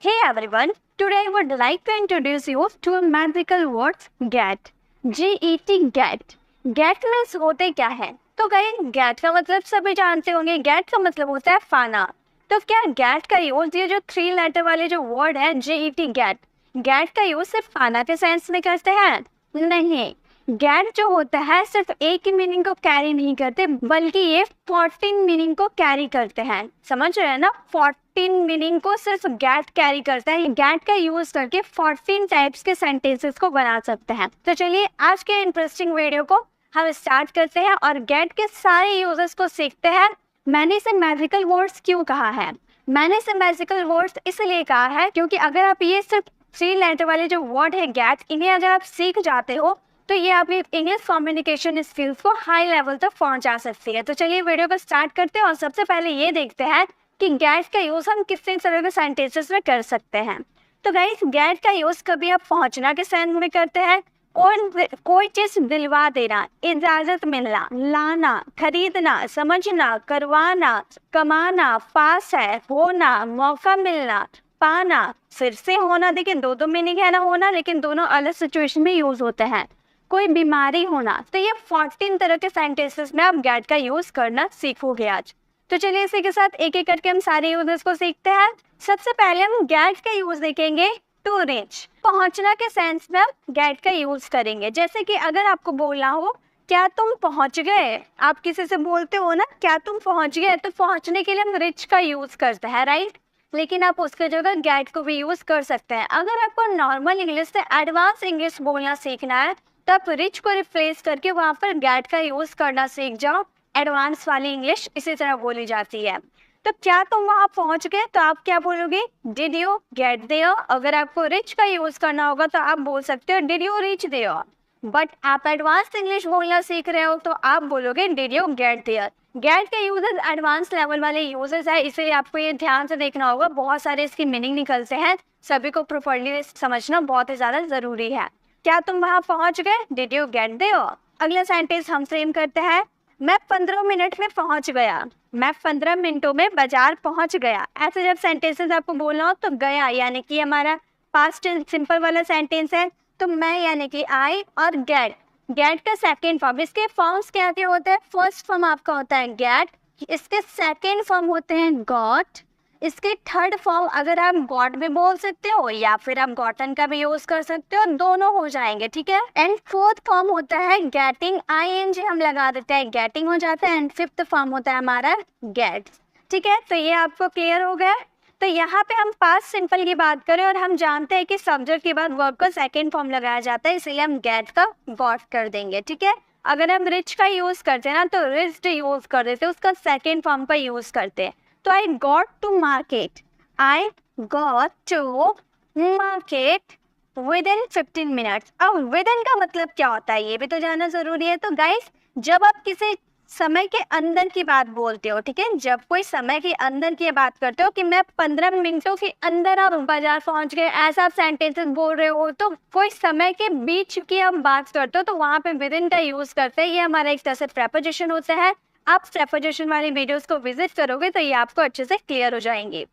Hey everyone, today I would like to introduce you to magical words GET. G-E-T GET. GET means होते क्या है? तो guys GET का मतलब सभी जानते होंगे। GET का मतलब होता है फाना। तो क्या GET का यूज ये जो 3 लेटर वाले जो वर्ड है G-E-T GET का यूज सिर्फ फाना के सेंस में करते हैं? नहीं, गेट जो होता है सिर्फ एक ही मीनिंग को कैरी नहीं करते बल्कि ये 14 मीनिंग को कैरी करते हैं। समझ रहे हैं ना? 14 मीनिंग को सिर्फ गेट कैरी करता है। गेट का यूज करके 14 टाइप्स के सेंटेंसेस को बना सकते हैं। तो चलिए आज के इंटरेस्टिंग वीडियो को हम स्टार्ट करते हैं और गेट के सारे यूजेस को सीखते हैं। मैंने इसे मैजिकल वर्ड्स क्यों कहा है? मैंने इसे मैजिकल वर्ड्स इसलिए कहा है क्योंकि अगर आप ये सिर्फ 3 लेटर वाले जो वर्ड है गेट, इन्हें अगर आप सीख जाते हो तो ये आपकी इंग्लिश कम्युनिकेशन स्किल्स को हाई लेवल तक पहुंचा सकती है। तो चलिए वीडियो को स्टार्ट करते हैं और सबसे पहले ये देखते हैं कि गेट का यूज हम किस तरह के सेंटेंसेस में कर सकते हैं। तो गाइस गेट का यूज कभी आप पहुंचना के सेंस में करते हैं और कोई चीज दिलवा देना, इजाजत मिलना, लाना, खरीदना, समझना, करवाना, कमाना, पास है, होना, मौका मिलना, पाना, फिर से होना। देखिए दो मीनिंग है ना होना, लेकिन दोनों अलग सिचुएशन में यूज होते हैं। कोई बीमारी होना, तो ये 14 तरह के सेंटेंसेस में आप गेट का यूज करना सीखोगे आज। तो चलिए इसी के साथ एक एक करके हम सारे यूजेस को सीखते हैं। सबसे पहले हम गेट का यूज देखेंगे टू रीच। पहुंचना के सेंस में आप गेट का यूज करेंगे। जैसे कि अगर आपको बोलना हो क्या तुम पहुंच गए, आप किसी से बोलते हो ना क्या तुम पहुंच गए, तो पहुंचने के लिए हम रिच का यूज करते हैं, राइट? लेकिन आप उसके जगह गेट को भी यूज कर सकते हैं। अगर आपको नॉर्मल इंग्लिश से एडवांस इंग्लिश बोलना सीखना है तो आप रिच को रिप्लेस करके वहाँ पर गेट का यूज करना सीख जाओ। एडवांस वाली इंग्लिश इसी तरह बोली जाती है। तो क्या तुम वहाँ पहुँच गए, तो आप क्या बोलोगे? Did you get there. अगर आपको रिच का यूज करना होगा तो आप बोल सकते हो did you reach there. But आप एडवांस इंग्लिश बोलना सीख रहे हो तो आप बोलोगे did you get there. Get के यूजेस एडवांस लेवल वाले यूजेस है, इसलिए आपको ये ध्यान से देखना होगा। बहुत सारे इसकी मीनिंग निकलते हैं, सभी को प्रॉपर्ली समझना बहुत ही ज़्यादा ज़रूरी है। क्या तुम वहाँ पहुँच गए? Did you get there. अगला सेंटेंस हम फ्रेम करते हैं, मैं 15 मिनट में पहुँच गया। मैं 15 मिनटों में बाजार पहुँच गया। ऐसे जब सेंटेंसेस आपको बोलना हो तो गया यानी कि हमारा पास्ट सिंपल वाला सेंटेंस है। तो मैं यानी कि आई और गेट का सेकेंड फॉर्म। इसके फॉर्म्स क्या क्या होते हैं? फर्स्ट फॉर्म आपका होता है गेट, इसके सेकेंड फॉर्म होते हैं गॉट, इसके थर्ड फॉर्म अगर आप गॉट भी बोल सकते हो या फिर आप गॉटन का भी यूज कर सकते हो, दोनों हो जाएंगे, ठीक है। एंड फोर्थ फॉर्म होता है गेटिंग, ING हम लगा देते हैं, गेटिंग हो जाता है। एंड फिफ्थ फॉर्म होता है हमारा गेट, ठीक है। तो ये आपको क्लियर हो गया। तो यहाँ पे हम पास्ट सिंपल की बात करें और हम जानते हैं कि सब्जेक्ट के बाद वर्ब का सेकेंड फॉर्म लगाया जाता है, इसलिए हम गेट का गॉट कर देंगे, ठीक है। अगर हम रिच का यूज करते हैं ना तो रिच्ड यूज कर देते हैं, उसका सेकेंड फॉर्म का यूज करते हैं। तो I got to market, I got to market within 15 minutes. अब विद इन का मतलब क्या होता है ये भी तो जानना जरूरी है। तो गाइस जब आप किसी समय के अंदर की बात बोलते हो, ठीक है, जब कोई समय के अंदर की बात करते हो कि मैं 15 मिनटों के अंदर आप बाजार पहुंच गए, ऐसा आप सेंटेंसेस बोल रहे हो, तो कोई समय के बीच की हम बात करते हो तो वहाँ पे विद इन का यूज करते हैं। ये हमारा एक तरह से प्रेपोजिशन होता है। आप प्रेपोजिशन वाली वीडियोस को विजिट करोगे तो ये आपको अच्छे से क्लियर हो जाएंगे।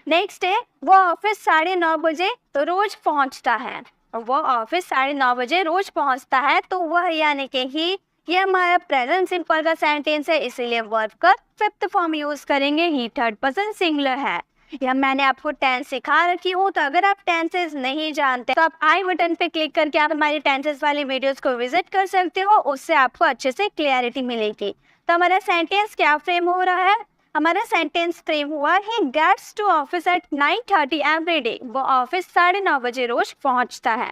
नेक्स्ट है वो ऑफिस 9:30 बजे तो रोज पहुंचता है। वो ऑफिस 9:30 बजे रोज पहुंचता है, तो वह यानी कि ही, ये हमारा प्रेजेंट सिंपल का सेंटेंस है, इसीलिए वर्ब का फिफ्थ फॉर्म यूज करेंगे। ही थर्ड पर्सन सिंगुलर है। या मैंने आपको टेंस सिखा रखी हूँ, तो अगर आप टेंसेस नहीं जानते तो आप आई बटन पे क्लिक करके आप हमारी टेंसेस वाली वीडियोस को विजिट कर सकते हो, उससे आपको अच्छे से क्लियरिटी मिलेगी। तो हमारा सेंटेंस क्या फ्रेम हो रहा है? हमारा सेंटेंस फ्रेम हुआ he gets to office at 9:30 every day. वो ऑफिस 9:30 बजे रोज पहुंचता है,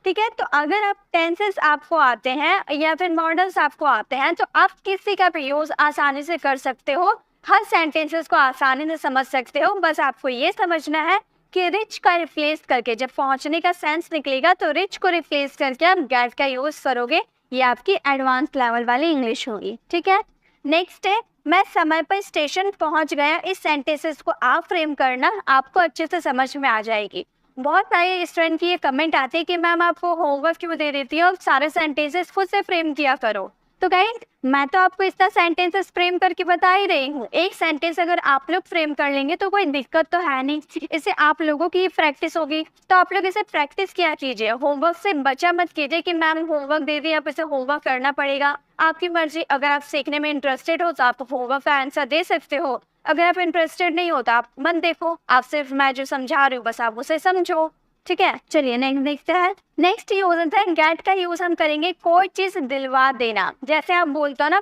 ठीक है। तो अगर आप टेंसेस आपको आते हैं या फिर मॉडल्स आपको आते हैं तो आप किसी का भी यूज आसानी से कर सकते हो, हर सेंटेंसेस को आसानी से समझ सकते हो। बस आपको ये समझना है कि रिच का रिप्लेस करके जब पहुंचने का सेंस निकलेगा तो रिच को रिप्लेस करके आप गेट का यूज करोगे। ये आपकी एडवांस लेवल वाली इंग्लिश होगी, ठीक है। नेक्स्ट है मैं समय पर स्टेशन पहुंच गया। इस सेंटेंसेस को आप फ्रेम करना, आपको अच्छे से समझ में आ जाएगी। बहुत सारे स्टूडेंट की ये कमेंट आते हैं कि मैम आपको होमवर्क क्यों दे देती है और सारे सेंटेंसेस खुद से फ्रेम किया करो। तो गाइस मैं तो आपको इतना सेंटेंसेस फ्रेम करके बता ही रही हूँ। एक सेंटेंस अगर आप लोग फ्रेम कर लेंगे तो कोई दिक्कत तो है नहीं, इससे आप लोगों की प्रैक्टिस होगी। तो आप लोग इसे प्रैक्टिस किया कीजिए, होमवर्क से बचा मत कीजिए कि मैम होमवर्क दे दी अब इसे होमवर्क करना पड़ेगा। आपकी मर्जी, अगर आप सीखने में इंटरेस्टेड हो तो आप होमवर्क का आंसर दे सकते हो, अगर आप इंटरेस्टेड नहीं हो तो आप मत देखो, आप सिर्फ मैं जो समझा रही हूँ बस आप उसे समझो। ठीक है, चलिए नेक्स्ट देखते हैं। नेक्स्ट यूज होता है गेट का यूज हम करेंगे कोई चीज दिलवा देना। जैसे आप बोलते हो ना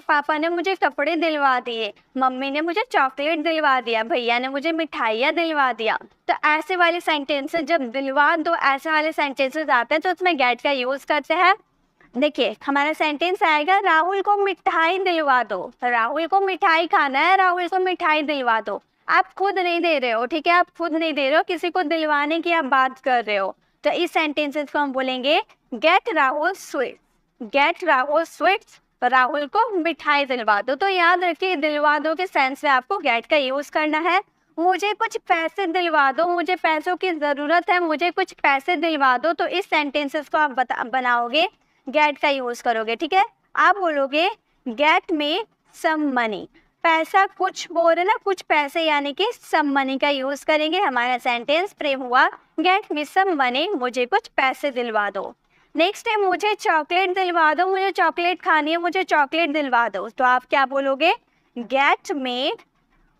पापा ने मुझे कपड़े दिलवा दिए, मम्मी ने मुझे चॉकलेट दिलवा दिया, भैया ने मुझे मिठाइयाँ दिलवा दिया। तो ऐसे वाले सेंटेंसेस जब दिलवा दो ऐसे वाले सेंटेंसेस आते हैं तो उसमें गेट का यूज करते हैं। देखिए हमारा सेंटेंस आएगा राहुल को मिठाई दिलवा दो, राहुल को मिठाई खाना है, राहुल को मिठाई दिलवा दो। आप खुद नहीं दे रहे हो, ठीक है, आप खुद नहीं दे रहे हो, किसी को दिलवाने की आप बात कर रहे हो। तो इस सेंटेंसेस को हम बोलेंगे get Rahul sweet, get Rahul sweets, Rahul को मिठाई दिलवा दो। तो याद रखिए दिलवा दो के सेंस में आपको गेट का यूज करना है। मुझे कुछ पैसे दिलवा दो, मुझे पैसों की ज़रूरत है, मुझे कुछ पैसे दिलवा दो। तो इस सेंटेंसेस को आप बनाओगे, गेट का यूज करोगे। ठीक है, आप बोलोगे गेट में सम मनी, पैसा कुछ बोल रहे ना, कुछ पैसे यानी कि सम मनी का यूज करेंगे। हमारा सेंटेंस फ्रेम हुआ गेट मी सम मनी, मुझे कुछ पैसे दिलवा दो। नेक्स्ट है मुझे चॉकलेट दिलवा दो, मुझे चॉकलेट खानी है, मुझे चॉकलेट दिलवा दो। तो आप क्या बोलोगे गेट मी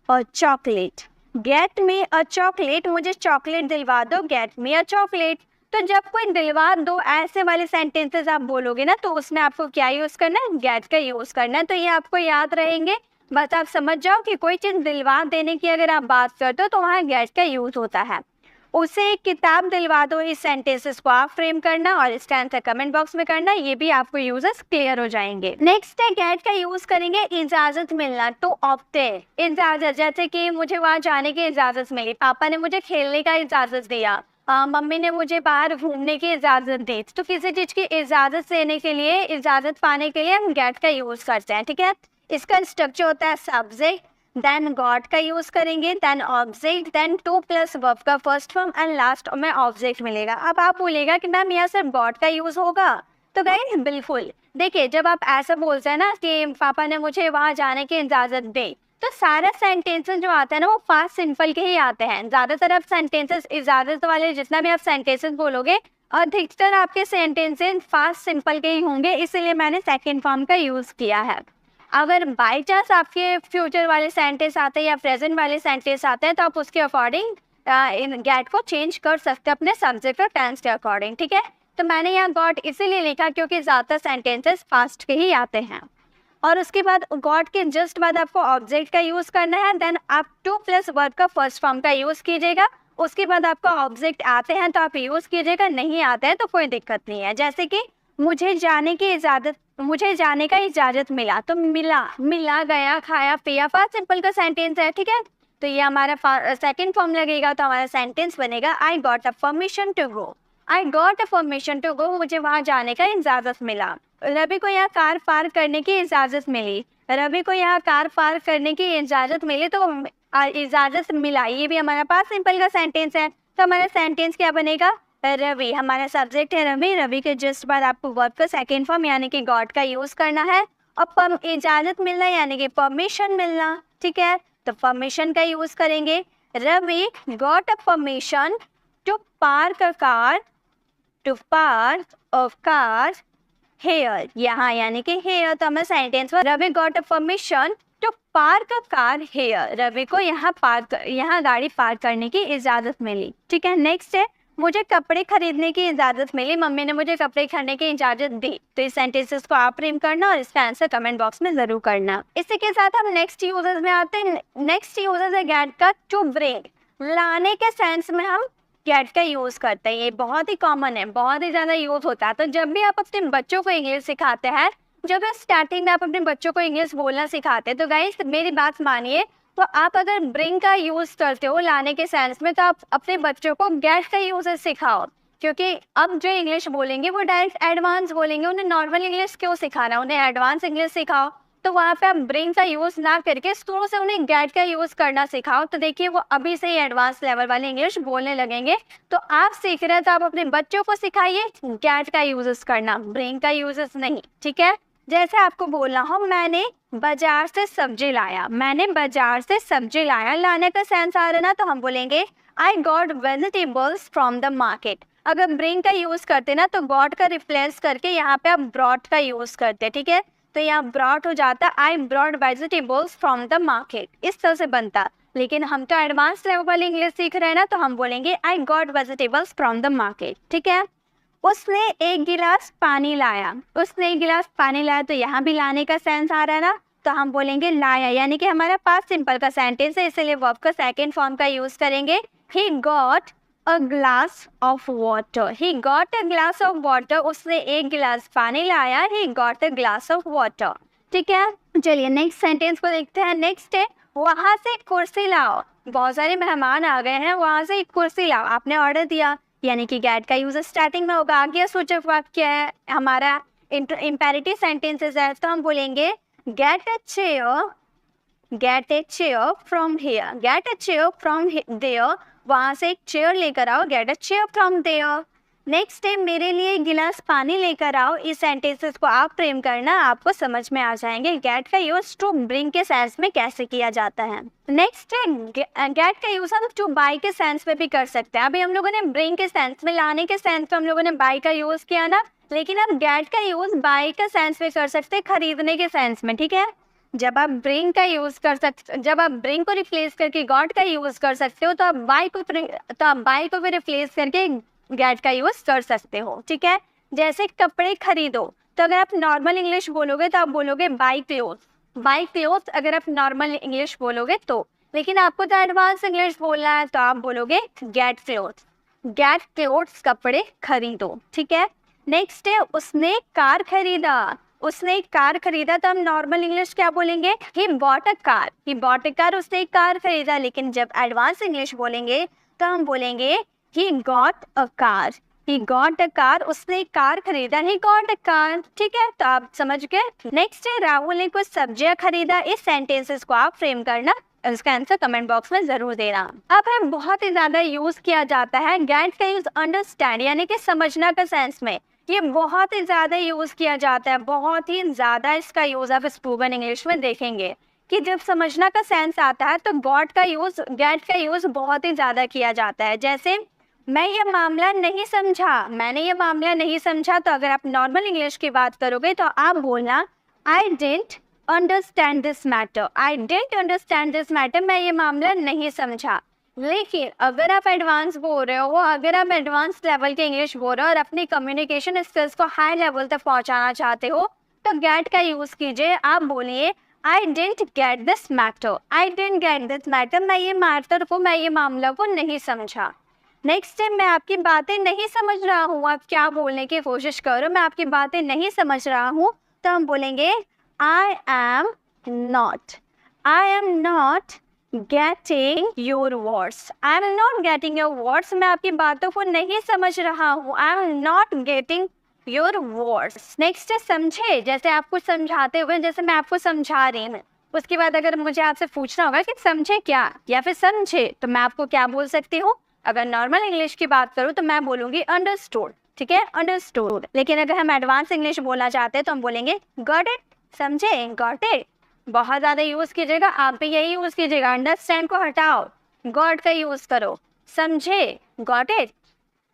अ चॉकलेट, गेट मी अ चॉकलेट, मुझे चॉकलेट दिलवा दो, गेट मी अ चॉकलेट। तो जब कोई दिलवा दो ऐसे वाले सेंटेंसेस आप बोलोगे ना तो उसमें आपको क्या यूज करना है, गेट का यूज करना है। तो ये आपको याद रहेंगे, बस आप समझ जाओ कि कोई चीज़ दिलवा देने की अगर आप बात करते हो तो वहाँ गेट का यूज होता है। उसे एक किताब दिलवा दो, इस सेंटेंसेस को आप फ्रेम करना और इसका आंसर कमेंट बॉक्स में करना, ये भी आपको यूजेस क्लियर हो जाएंगे। नेक्स्ट है गेट का यूज करेंगे इजाजत मिलना, टू ऑब्टेन इजाजत। जैसे कि मुझे वहाँ जाने की इजाजत मिली, पापा ने मुझे खेलने का इजाजत दिया, मम्मी ने मुझे बाहर घूमने की इजाज़त दी। तो किसी चीज़ की इजाज़त लेने के लिए, इजाज़त पाने के लिए हम गेट का यूज़ करते हैं। ठीक है, इसका स्ट्रक्चर होता है सब्जेक्ट, देन गॉट का यूज़ करेंगे, then object, then to plus verb का फर्स्ट फॉर्म एंड लास्ट में ऑब्जेक्ट मिलेगा। अब आप बोलेगा कि मैम यहाँ सिर्फ गॉट का यूज़ होगा, तो गाइस बिल्कुल देखिए जब आप ऐसा बोलते हैं ना कि पापा ने मुझे वहाँ जाने की इजाज़त दी, तो सारा सेंटेंसेस जो आता है ना वो फास्ट सिंपल के ही आते हैं। ज़्यादातर आप सेंटेंसेस इजाज़त वाले जितना भी आप सेंटेंसेस बोलोगे अधिकतर आपके सेंटेंसेस फास्ट सिंपल के ही होंगे, इसलिए मैंने सेकंड फॉर्म का यूज़ किया है। अगर बाई चांस आपके फ्यूचर वाले सेंटेंस आते हैं या प्रेजेंट वाले सेंटेंस आते हैं तो आप उसके अकॉर्डिंग इन गेट को चेंज कर सकते हैं अपने सब्जेक्ट और टेंस के अकॉर्डिंग। ठीक है, तो मैंने यहाँ गॉट इसीलिए लिखा क्योंकि ज़्यादातर सेंटेंसेस फास्ट के ही आते हैं। और उसके बाद गॉट के जस्ट बाद आपको ऑब्जेक्ट का यूज़ करना है, देन आप टू प्लस वर्ब का फर्स्ट फॉर्म का यूज़ कीजिएगा। उसके बाद आपको ऑब्जेक्ट आते हैं तो आप यूज़ कीजिएगा, नहीं आते हैं तो कोई दिक्कत नहीं है। जैसे कि मुझे जाने की इजाज़त, मुझे जाने का इजाज़त मिला, तो मिला, मिला, गया, खाया, पिया, फास्ट सिंपल का सेंटेंस है। ठीक है, तो ये हमारा सेकेंड फॉर्म लगेगा, तो हमारा सेंटेंस बनेगा I got a permission to go, I got a permission to go, मुझे वहाँ जाने का इजाज़त मिला। रवि को यहाँ कार पार्क करने की इजाज़त मिली, रवि को यहाँ कार पार्क करने की इजाज़त मिली, तो इजाज़त मिला, ये भी हमारा पास सिंपल का सेंटेंस है। तो हमारा सेंटेंस क्या बनेगा, रवि, हमारा सब्जेक्ट है रवि, रवि के जस्ट बाद आपको वर्ब का सेकेंड फॉर्म यानी कि गॉट का यूज़ करना है, और इजाज़त मिलना यानी कि परमिशन मिलना। ठीक है, तो परमिशन का यूज़ करेंगे, Ravi got a permission to park a car, to park a car here, यहाँ यानी कि हेयर। तो हमें सेंटेंस में Ravi got a permission to park a car here, Ravi को यहाँ गाड़ी पार्क करने की इजाज़त मिली। ठीक है, नेक्स्ट है मुझे कपड़े खरीदने की इजाज़त मिली, मम्मी ने मुझे कपड़े खरीदने की इजाज़त दी। तो इस सेंटेंसेस को आप प्रिंट करना और इसका आंसर कमेंट बॉक्स में ज़रूर करना। इसी के साथ हम नेक्स्ट यूजेस में आते हैं। नेक्स्ट यूजेस है गेट का टू ब्रिंग, लाने के सेंस में हम गेट का यूज़ करते हैं। ये बहुत ही कॉमन है, बहुत ही ज़्यादा यूज़ होता है। तो जब भी आप अपने बच्चों को इंग्लिश सिखाते हैं, जब स्टार्टिंग में आप अपने बच्चों को इंग्लिश बोलना सिखाते हैं, तो गाइस मेरी बात मानिए, तो आप अगर ब्रिंग का यूज़ करते हो लाने के सेंस में, तो आप अपने बच्चों को गेट का यूज़ सिखाओ, क्योंकि अब जो इंग्लिश बोलेंगे वो डायरेक्ट एडवांस बोलेंगे। उन्हें नॉर्मल इंग्लिश क्यों सिखाना, उन्हें एडवांस इंग्लिश सिखाओ। तो वहाँ पे आप ब्रिंग का यूज़ ना करके शुरू से उन्हें गेट का यूज़ करना सिखाओ, तो देखिए वो अभी से ही एडवांस लेवल वाली इंग्लिश बोलने लगेंगे। तो आप सीख रहे हैं तो आप अपने बच्चों को सिखाइए गेट का यूज़ करना, ब्रिंग का यूज़ नहीं। ठीक है, जैसे आपको बोलना हो मैंने बाजार से सब्जी लाया, मैंने बाजार से सब्जी लाया, लाने का सेंस आ रहा है ना, तो हम बोलेंगे I got vegetables from the market. अगर ब्रिंग का यूज करते ना तो गॉट का रिप्लेस करके यहाँ पे आप ब्रॉट का यूज करते, ठीक है, तो यहाँ ब्रॉट हो जाता I brought vegetables from the market, इस तरह से बनता। लेकिन हम तो एडवांस लेवल वाली इंग्लिश सीख रहे हैं ना, तो हम बोलेंगे I got vegetables from the market, ठीक है। उसने एक गिलास पानी लाया, उसने एक गिलास पानी लाया, तो यहाँ भी लाने का सेंस आ रहा है ना, तो हम बोलेंगे लाया, यानी कि हमारा पास्ट सिंपल का सेंटेंस है, इसलिए वर्ब का सेकंड फॉर्म का यूज करेंगे। He got a glass of water, he got a glass of water, उसने एक गिलास पानी लाया, he got a glass of water, ठीक है। चलिए नेक्स्ट सेंटेंस को देखते हैं। नेक्स्ट है वहां से कुर्सी लाओ, बहुत सारे मेहमान आ गए हैं, वहां से एक कुर्सी लाओ, आपने ऑर्डर दिया, यानी कि गेट का यूज स्टार्टिंग में होगा। आगे सूचक वाक्य है हमारा, इंपेरेटिव सेंटेंसेस है, तो हम बोलेंगे get a chair, get a chair from here, get a chair from there, वहां से एक चेयर लेकर आओ, get a chair from there. Next है मेरे लिए एक गिलास पानी लेकर आओ, इस सेंटेंसेस को आप फ्रेम करना, आपको समझ में आ जाएंगे गेट का यूज टू ब्रिंग के सेंस में कैसे किया जाता है। नेक्स्ट है गेट का यूज हम टू बाई के सेंस में भी कर सकते हैं। अभी हम लोगों ने ब्रिंग के सेंस में, लाने के सेंस में हम लोगों ने बाई का यूज किया ना, लेकिन अब गेट का यूज बाई का सेंस में कर सकते हैं, खरीदने के सेंस में, ठीक है। जब आप ब्रिंग का यूज कर सकते, जब आप ब्रिंग को रिप्लेस करके गॉट का यूज कर सकते हो, तो आप बाई को भी रिप्लेस करके गेट का यूज कर सकते हो, ठीक है। जैसे कपड़े खरीदो, तो अगर आप नॉर्मल इंग्लिश बोलोगे तो आप बोलोगे बाई क्लोथ्स, बाई क्लोथ्स अगर आप नॉर्मल इंग्लिश बोलोगे तो, लेकिन आपको तो एडवांस इंग्लिश बोलना है तो आप बोलोगे गेट क्लोथ्स, गेट क्लोथ्स कपड़े खरीदो, ठीक है। नेक्स्ट है उसने कार खरीदा, उसने एक कार खरीदा, तो हम नॉर्मल इंग्लिश क्या बोलेंगे, he bought a car, he bought a car, उसने एक कार खरीदा। लेकिन जब एडवांस इंग्लिश बोलेंगे तो हम बोलेंगे he got a car, he got a car, उसने एक कार खरीदा, ही गॉट अ कार, ठीक है, तो आप समझ गए। नेक्स्ट है राहुल ने कुछ सब्जियां खरीदा, इस सेंटेंसेस को आप फ्रेम करना, इसका आंसर कमेंट बॉक्स में जरूर देना। अब है बहुत ही ज्यादा यूज किया जाता है गेट का यूज अंडरस्टैंड यानी कि समझना का सेंस में, ये बहुत ही ज़्यादा यूज़ किया जाता है, बहुत ही ज़्यादा इसका यूज़ आप स्पोकन इंग्लिश में देखेंगे कि जब समझना का सेंस आता है तो गॉट का यूज़, गेट का यूज़ बहुत ही ज़्यादा किया जाता है। जैसे मैं ये मामला नहीं समझा, मैंने ये मामला नहीं समझा, तो अगर आप नॉर्मल इंग्लिश की बात करोगे तो आप बोलना I didn't understand this matter, I didn't understand this matter, मैं ये मामला नहीं समझा। लेकिन अगर आप एडवांस बोल रहे हो, अगर आप एडवांस लेवल के इंग्लिश बोल रहे हो और अपनी कम्युनिकेशन स्किल्स को हाई लेवल तक पहुंचाना चाहते हो, तो गेट का यूज कीजिए। आप बोलिए I didn't get this matter, I didn't get this matter, मैं ये मैटर को, मैं ये मामला को नहीं समझा। नेक्स्ट टाइम मैं आपकी बातें नहीं समझ रहा हूँ, आप क्या बोलने की कोशिश करो, मैं आपकी बातें नहीं समझ रहा हूँ, तो हम बोलेंगे I am not, I am not getting your words, I am not getting your words, मैं आपकी बातों को नहीं समझ रहा हूँ, I am not getting your words। Next है समझे, जैसे आपको समझाते हुए, जैसे मैं आपको समझा रही हूँ, उसके बाद अगर मुझे आपसे पूछना होगा कि समझे क्या या फिर समझे, तो मैं आपको क्या बोल सकती हूँ। अगर नॉर्मल इंग्लिश की बात करूँ तो मैं बोलूँगी अंडरस्टूड, ठीक है, अंडरस्टूड। लेकिन अगर हम एडवांस इंग्लिश बोलना चाहते हैं तो हम बोलेंगे गॉट इट, समझे, गॉट इट। बहुत ज़्यादा यूज़ कीजिएगा, आप भी यही यूज़ कीजिएगा, अंडरस्टैंड को हटाओ, गॉट का यूज़ करो, समझे, गॉट इट।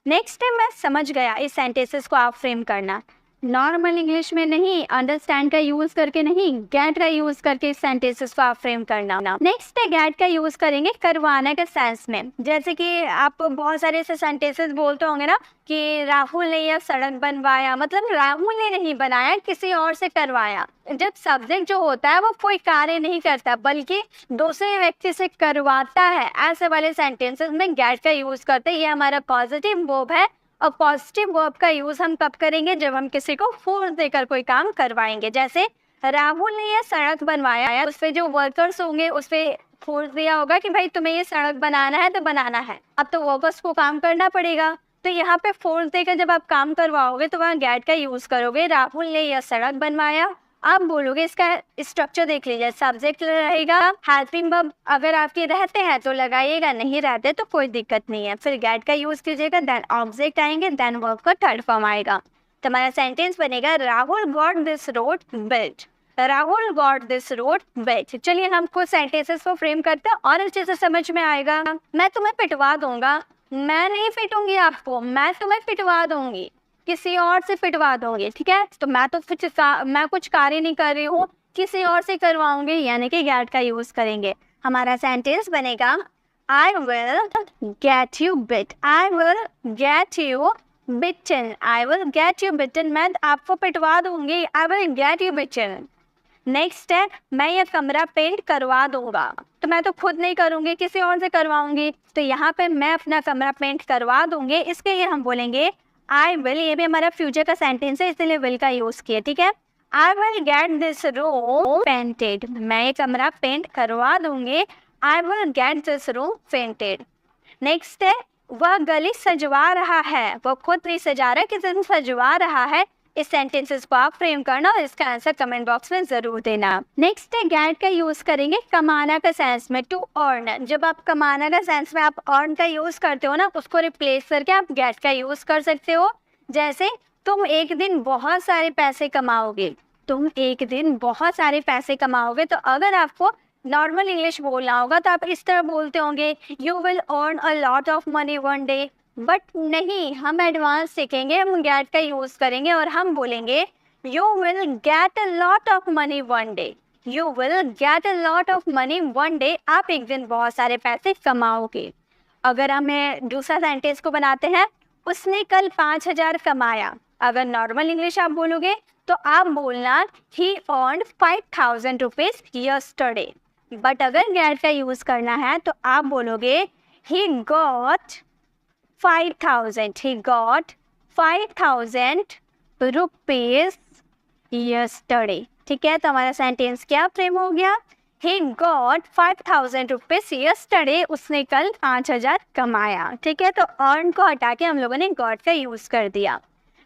नेक्स्ट टाइम मैं समझ गया, इस सेंटेंसेस को आप फ्रेम करना, नॉर्मल इंग्लिश में नहीं, अंडरस्टैंड का यूज़ करके नहीं, गेट का यूज़ करके इस सेंटेंसेस को आप फ्रेम करना। नेक्स्ट है गेट का यूज़ करेंगे करवाने के सेंस में। जैसे कि आप बहुत सारे ऐसे सेंटेंसेस बोलते होंगे ना कि राहुल ने यह सड़क बनवाया, मतलब राहुल ने नहीं बनाया, किसी और से करवाया। जब सब्जेक्ट जो होता है वो कोई कार्य नहीं करता बल्कि दूसरे व्यक्ति से करवाता है, ऐसे वाले सेंटेंसेस में गेट का यूज़ करते हैं। ये हमारा पॉजिटिव वर्ब है, और पॉजिटिव वर्ब का यूज़ हम कब करेंगे, जब हम किसी को फोर्स देकर कोई काम करवाएंगे। जैसे राहुल ने यह सड़क बनवाया, उस पर जो वर्कर्स होंगे उस पर फोर्स दिया होगा कि भाई तुम्हें ये सड़क बनाना है तो बनाना है, अब तो वर्कर्स को काम करना पड़ेगा, तो यहाँ पे फोर्स देकर जब आप काम करवाओगे तो वहाँ गेट का यूज़ करोगे। राहुल ने यह सड़क बनवाया, आप बोलोगे, इसका स्ट्रक्चर देख लीजिए, सब्जेक्ट रहेगा, हेल्पिंग वर्ब अगर आपके रहते हैं तो लगाइएगा, नहीं रहते तो कोई दिक्कत नहीं है, फिर गेट का यूज़ कीजिएगा, देन ऑब्जेक्ट आएंगे, देन वर्ब का थर्ड फॉर्म आएगा। तो हमारा सेंटेंस बनेगा Rahul got this road built. Rahul got this road built. चलिए हम कुछ सेंटेंसेस को फ्रेम करते हैं और अच्छे से समझ में आएगा। मैं तुम्हें पिटवा दूंगा। मैं नहीं पिटूंगी आपको, मैं तुम्हें पिटवा दूंगी, किसी और से पिटवा दूंगी। ठीक है, तो मैं कुछ कार्य नहीं कर रही हूँ, किसी और से करवाऊंगी, यानी कि गेट का यूज करेंगे। हमारा सेंटेंस बनेगा I will get you bit. I will get you bitten. I will get you bitten. मैं आपको पिटवा दूंगी। I will get you bitten. Next है मैं ये कमरा पेंट करवा दूंगा। तो मैं तो खुद नहीं करूंगी, किसी और से करवाऊंगी। तो यहाँ पे मैं अपना कमरा पेंट करवा दूंगी, इसके लिए हम बोलेंगे I will। ये भी हमारा फ्यूचर का सेंटेंस है, इसलिए will का यूज किया। ठीक है, I will get this room painted. मैं ये कमरा पेंट करवा दूंगी। I will get this room painted. Next है वह गली सजवा रहा है। वो खुद नहीं सजा रहा, किसी ने सजवा रहा है। इस सेंटेंसेस को आप फ्रेम करना और इसका आंसर कमेंट बॉक्स में जरूर देना। नेक्स्ट है गेट का यूज करेंगे कमाना का सेंस में, टू अर्न। जब आप कमाना का सेंस में आप अर्न का यूज करते हो ना, उसको रिप्लेस करके आप गेट का यूज कर सकते हो। जैसे तुम एक दिन बहुत सारे पैसे कमाओगे। तुम एक दिन बहुत सारे पैसे कमाओगे। तो अगर आपको नॉर्मल इंग्लिश बोलना होगा तो आप इस तरह बोलते होंगे you will earn a lot of money one day. But नहीं, हम एडवांस सीखेंगे, हम गेट का यूज करेंगे और हम बोलेंगे you will get a lot of money one day. You will get a lot of money one day. आप एक दिन बहुत सारे पैसे कमाओगे। अगर हमें दूसरा सेंटेंस को बनाते हैं, उसने कल 5,000 कमाया। अगर नॉर्मल इंग्लिश आप बोलोगे तो आप बोलना ही अर्न्ड 5,000 रुपीज यस्टरडे। बट अगर गेट का यूज करना है तो आप बोलोगे he got 5,000। He got 5,000 rupees yesterday. ठीक है, तो हमारा सेंटेंस क्या फ्रेम हो गया? He got 5,000 rupees yesterday. उसने कल 5,000 कमाया। ठीक है, तो अर्न को हटा के हम लोगों ने गॉट का यूज कर दिया।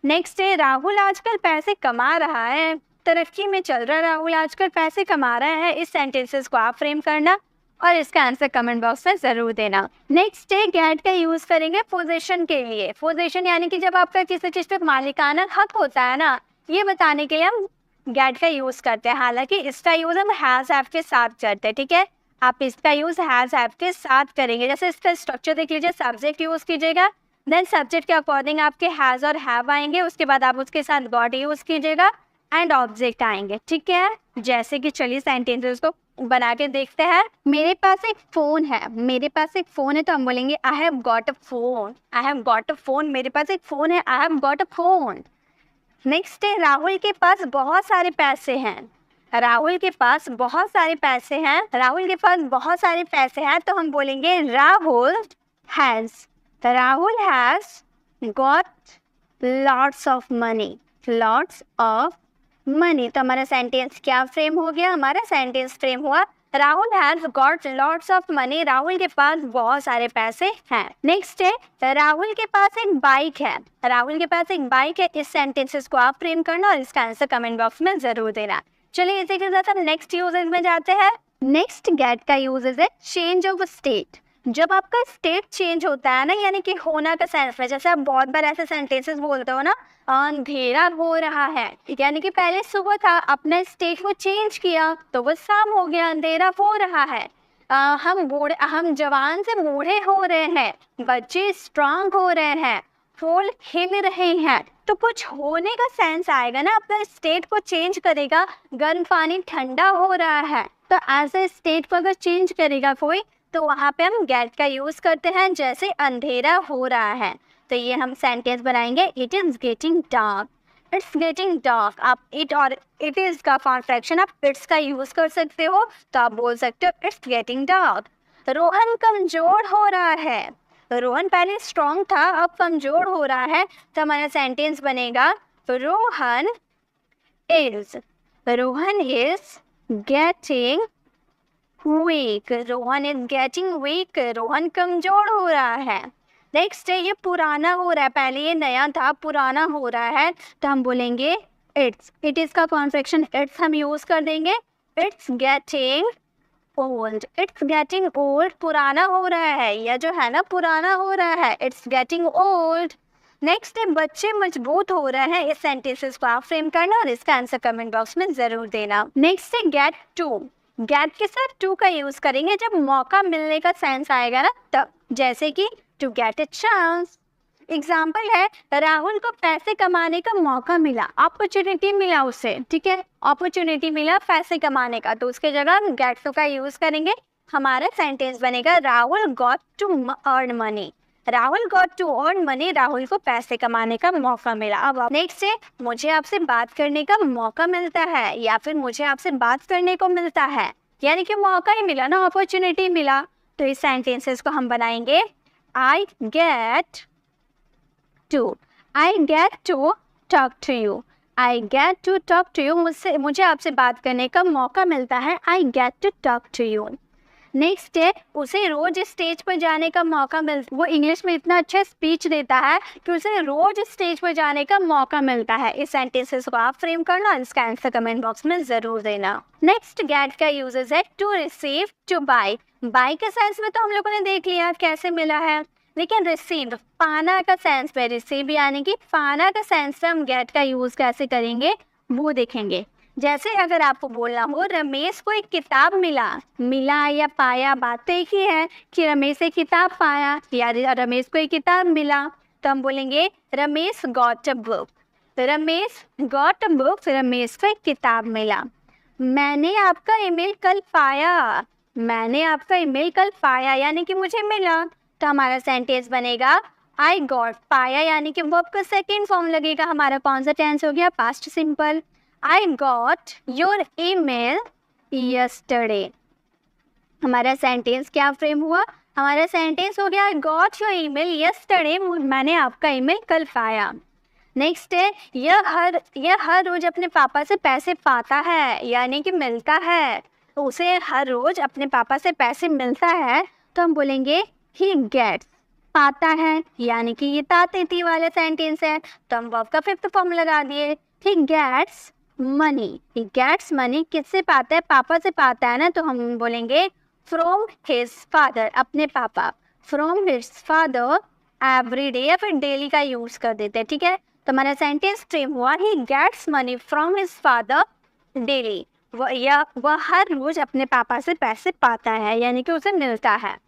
नेक्स्ट है राहुल आजकल पैसे कमा रहा है। तरक्की में चल रहा है, राहुल आजकल पैसे कमा रहा है। इस सेंटेंसेस को आप फ्रेम करना और इसका आंसर कमेंट बॉक्स में जरूर देना। नेक्स्ट है गेट का यूज करेंगे पोजीशन के लिए। पोजीशन यानी कि जब आपका किसी चीज पे मालिकाना हक होता है ना, ये बताने के लिए हम गेट का यूज करते हैं। हालांकि इसका यूज हम हैज हैव के साथ करते हैं। ठीक है, आप इसका यूज हैज हैव के साथ करेंगे। जैसे इसका स्ट्रक्चर देख लीजिए, सब्जेक्ट यूज कीजिएगा, देन सब्जेक्ट के अकॉर्डिंग आपके हैज और हैव आएंगे, उसके बाद आप उसके साथ गॉट यूज कीजिएगा एंड ऑब्जेक्ट आएंगे। ठीक है, जैसे कि चलिए सेंटेंसेस को बना के देखते हैं। मेरे पास एक फोन है। मेरे पास एक फोन है तो हम बोलेंगे I have got a phone. I have got a phone. मेरे पास एक फोन है, I have got a phone. Next है राहुल के पास बहुत सारे पैसे हैं। राहुल के पास बहुत सारे पैसे हैं। राहुल के पास बहुत सारे पैसे हैं तो हम बोलेंगे Rahul has. Rahul has got lots of money. Lots of money. तो हमारा सेंटेंस क्या फ्रेम हो गया? हमारा सेंटेंस फ्रेम हुआ Rahul has got lots of money. Rahul के पास बहुत सारे पैसे हैं। नेक्स्ट है राहुल के पास एक बाइक है। राहुल के पास एक बाइक है। इस सेंटेंसेस को आप फ्रेम करना और इसका आंसर कमेंट बॉक्स में जरूर देना। चलिए इसी के साथ हम नेक्स्ट यूजेज में जाते हैं। नेक्स्ट गेट का यूजेज है चेंज ऑफ स्टेट। जब आपका स्टेट चेंज होता है ना, यानी कि होना का सेंस में, जैसे आप बहुत बार ऐसे सेंटेंसेस बोलते हो ना, अंधेरा हो रहा है, यानी कि पहले सुबह था, अपने स्टेट को चेंज किया तो वो शाम हो गया, अंधेरा हो रहा है। हम जवान से बूढ़े हो रहे हैं, बच्चे स्ट्रांग हो रहे हैं, फूल खिल रहे हैं। तो कुछ होने का सेंस आएगा ना, अपना स्टेट को चेंज करेगा। गर्म पानी ठंडा हो रहा है, तो ऐसे स्टेट को अगर चेंज करेगा कोई तो वहाँ पे हम गेट का यूज करते हैं। जैसे अंधेरा हो रहा है तो ये हम सेंटेंस बनाएंगे it is getting dark. It's getting dark. आप इट और इट इज का कॉन्ट्रैक्शन आप इट्स का यूज कर सकते हो, तो आप बोल सकते हो इट्स गेटिंग डार्क। रोहन कमजोर हो रहा है। रोहन पहले स्ट्रॉन्ग था, अब कमजोर हो रहा है, तो हमारा सेंटेंस बनेगा Rohan is getting weak. Rohan is getting weak. Rohan कमजोर हो रहा है। नेक्स्ट है ये पुराना हो रहा है। पहले ये नया था, पुराना हो रहा है, तो हम बोलेंगे इट्स। इट इज का कॉन्ट्रैक्शन इट्स हम यूज कर देंगे। It's getting old. It's getting old. पुराना हो रहा है, या जो है ना पुराना हो रहा है, इट्स गेटिंग ओल्ड। नेक्स्ट है बच्चे मजबूत हो रहे हैं। इस सेंटेंसेस को आप फ्रेम करना और इसका आंसर कमेंट बॉक्स में जरूर देना। नेक्स्ट है गेट टू। गेट के साथ टू का यूज करेंगे जब मौका मिलने का सेंस आएगा ना तब, जैसे कि to get a chance. Example है राहुल को पैसे कमाने का मौका मिला, अपॉर्चुनिटी मिला उसे, ठीक है, अपॉर्चुनिटी मिला पैसे कमाने का, तो उसके जगह हम गेट टू का यूज करेंगे। हमारा सेंटेंस बनेगा Rahul got to earn money. Rahul got to earn money, Rahul को पैसे कमाने का मौका मिला। अब नेक्स्ट है मुझे आपसे बात करने का मौका मिलता है, या फिर मुझे आपसे बात करने को मिलता है, यानी कि मौका ही मिला ना, अपॉर्चुनिटी मिला। तो इस सेंटेंसेस को हम बनाएंगे I get to talk to you. I get to talk to you, मुझे आपसे बात करने का मौका मिलता है। I get to talk to you. Next है उसे रोज स्टेज पर जाने का मौका वो इंग्लिश में इतना अच्छा स्पीच देता है कि उसे रोज स्टेज पर जाने का मौका मिलता है। इस सेंटेंसेस को आप फ्रेम करना और इसका आंसर कमेंट बॉक्स में जरूर देना। नेक्स्ट गेट का यूजेस है to receive, to buy. Buy के सेंस में तो हम लोगों ने देख लिया कैसे मिला है, लेकिन रिसीव पाना का सेंस पे, रिसीव यानी कि पाना का सेंस पे हम गेट का यूज कैसे करेंगे वो देखेंगे। जैसे अगर आपको बोलना हो रमेश को एक किताब मिला या पाया, बात तो एक ही है कि रमेश एक किताब पाया या रमेश को एक किताब मिला, तो हम बोलेंगे Ramesh got a book. Ramesh got a book, Ramesh को एक किताब मिला। मैंने आपका ईमेल कल पाया, मैंने आपका ईमेल कल पाया यानी कि मुझे मिला, तो हमारा सेंटेंस बनेगा आई गॉट। पाया यानी कि वर्ब का सेकेंड फॉर्म लगेगा, हमारा कौन सा टेंस हो गया, past simple. I got your email yesterday। हमारा सेंटेंस क्या फ्रेम हुआ, हमारा सेंटेंस हो गया I got your email yesterday, मैंने आपका ईमेल कल पाया। नेक्स्ट है यह हर रोज अपने पापा से पैसे पाता है, यानी कि मिलता है, तो उसे हर रोज अपने पापा से पैसे मिलता है, तो हम बोलेंगे he gets। पाता है यानी कि ये ताती वाला सेंटेंस है, तो हम वर्ब का फिफ्थ फॉर्म लगा दिए, he gets मनी। ही गेट्स मनी किससे पाता है, पापा से पाता है ना, तो हम बोलेंगे फ्रॉम हिज फादर, अपने पापा। From his father every day, या फिर डेली का यूज कर देते हैं, ठीक है। तो हमारा सेंटेंस फ्रेम हुआ he gets money from his father daily. वह हर रोज अपने पापा से पैसे पाता है, यानी कि उसे मिलता है।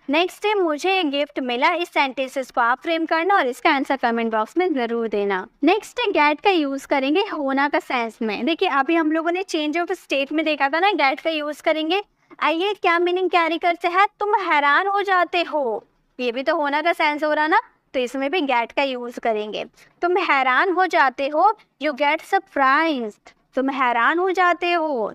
नेक्स्ट है मुझे एक गिफ्ट मिला। इस सेंटेंसेस को आप फ्रेम करना और इसका आंसर कमेंट बॉक्स में जरूर देना। नेक्स्ट है गेट का यूज करेंगे होना का सेंस में। देखिए अभी हम लोगों ने चेंज ऑफ स्टेट में देखा था ना, गेट का यूज करेंगे। आइए क्या मीनिंग कैरी करते हैं, तुम हैरान हो जाते हो, ये भी तो होना का सेंस हो रहा ना, तो इसमें भी गेट का यूज करेंगे। तुम हैरान हो जाते हो, यू गेट सरप्राइज्ड। तुम हैरान हो जाते हो,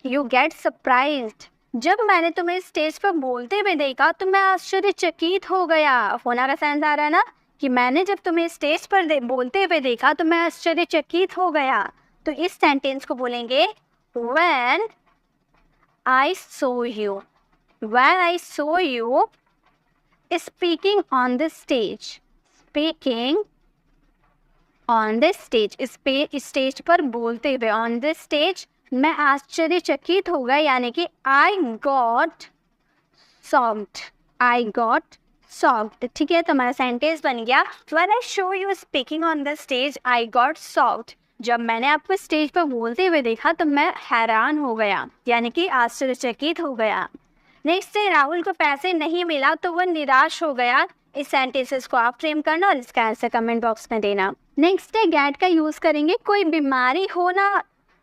यू गेट सरप्राइज्ड। जब मैंने तुम्हें स्टेज पर बोलते हुए देखा तो मैं आश्चर्यचकित हो गया। होना का सेंस आ रहा है ना, कि मैंने जब तुम्हें स्टेज पर बोलते हुए देखा तो मैं आश्चर्यचकित हो गया। तो इस सेंटेंस को बोलेंगे when I saw you। when I saw you speaking on the stage। speaking on the stage, stage पर बोलते हुए, on the stage मैं आश्चर्यचकित हो गया, यानी कि I got shocked। I got shocked, ठीक है। तो हमारा सेंटेंस बन गया when I show you speaking on the stage I got shocked। जब मैंने आपको स्टेज पर बोलते हुए देखा तो मैं हैरान हो गया, यानी कि आश्चर्यचकित हो गया। नेक्स्ट है राहुल को पैसे नहीं मिला तो वह निराश हो गया। इस सेंटेंसेस को आप फ्रेम करना और इसका आंसर कमेंट बॉक्स में देना। नेक्स्ट है गेट का यूज करेंगे कोई बीमारी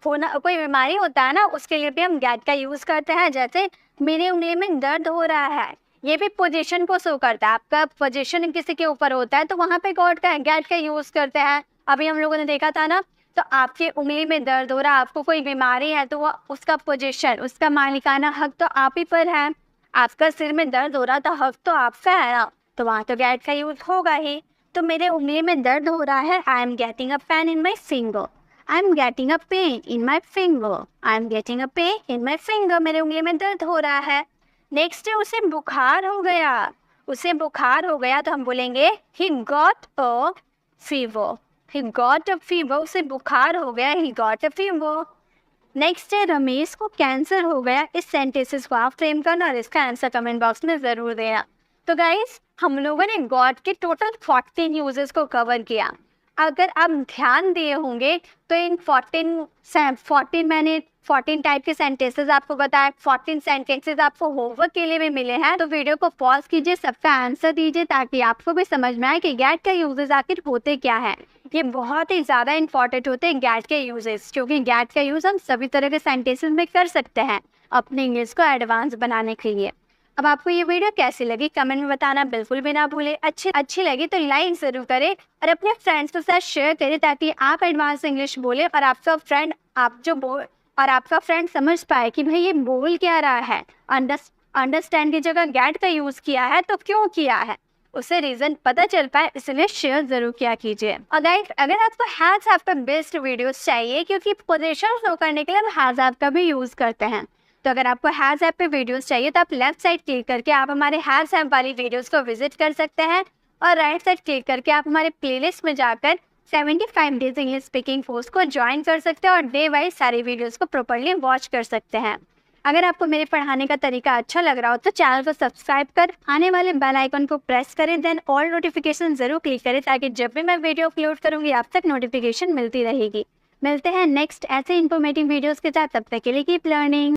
कोई बीमारी होता है ना, उसके लिए भी हम गेट का यूज करते हैं। जैसे मेरे उंगली में दर्द हो रहा है, ये भी पोजीशन को शो करता है। आपका पोजीशन किसी के ऊपर होता है तो वहाँ पे गेट का यूज करते हैं। अभी हम लोगों ने देखा था ना, तो आपकी उंगली में दर्द हो रहा है, आपको कोई बीमारी है, तो वह उसका पोजीशन, उसका मालिकाना हक तो आप ही पर है। आपका सिर में दर्द हो रहा तो हक तो आपका है ना, तो वहाँ तो गेट का यूज होगा ही। तो मेरे उंगली में दर्द हो रहा है, I am getting a pain in my finger. I am getting a pain in my finger. I am getting a pain in my finger, मेरे उंगली में दर्द हो रहा है। नेक्स्ट है उसे बुखार हो गया। उसे बुखार हो गया तो हम बोलेंगे he got a fever. He got a fever, उसे बुखार हो गया, he got a fever. Next है रमेश को कैंसर हो गया। इस सेंटेंसेस को आप फ्रेम करना और इसका आंसर कमेंट बॉक्स में ज़रूर देना। तो गाइस हम लोगों ने गॉट के टोटल 14 यूजेस को कवर किया। अगर आप ध्यान दिए होंगे तो इन 14 टाइप के सेंटेंसेस आपको बताया, 14 सेंटेंसेस आपको होमवर्क के लिए भी मिले हैं। तो वीडियो को पॉज कीजिए, सबका आंसर दीजिए ताकि आपको भी समझ में आए कि गेट का यूजेस आखिर होते क्या है। ये बहुत ही ज़्यादा इंपॉर्टेंट होते हैं गेट के यूजेस, क्योंकि गेट का यूज़ हम सभी तरह के सेंटेंसेस में कर सकते हैं अपने इंग्लिश को एडवांस बनाने के लिए। अब आपको ये वीडियो कैसी लगी कमेंट में बताना बिल्कुल भी ना भूलें। अच्छी लगी तो लाइक ज़रूर करें और अपने फ्रेंड्स के साथ शेयर करें ताकि आप एडवांस इंग्लिश बोलें और आपका फ्रेंड समझ पाए कि भाई ये बोल क्या रहा है। अंडरस्टैंड की जगह गेट का यूज़ किया है तो क्यों किया है, उसे रीज़न पता चल पाए, इसलिए शेयर ज़रूर किया कीजिए। और गाइस, अगर आपको हैज़ हैव पे बेस्ड वीडियोस चाहिए, क्योंकि पोजीशन शो करने के लिए हम हैज़ हैव का भी यूज़ करते हैं, तो अगर आपको हैज़ हैव पे वीडियोस चाहिए तो आप लेफ्ट साइड क्लिक करके आप हमारे हैज़ हैव वाली वीडियोस को विजिट कर सकते हैं और राइट साइड क्लिक करके आप हमारे प्लेलिस्ट में जाकर 75 डेज इंग्लिश स्पीकिंग कोर्स को ज्वाइन कर सकते हैं और डे वाइज सारी वीडियोस को प्रॉपर्ली वॉच कर सकते हैं। अगर आपको मेरे पढ़ाने का तरीका अच्छा लग रहा हो तो चैनल को सब्सक्राइब कर आने वाले बेल आइकन को प्रेस करें, देन ऑल नोटिफिकेशन जरूर क्लिक करें ताकि जब भी मैं वीडियो अपलोड करूंगी आप तक नोटिफिकेशन मिलती रहेगी। मिलते हैं नेक्स्ट ऐसे इन्फॉर्मेटिव वीडियोस के साथ, तब तक के लिए कीप लर्निंग।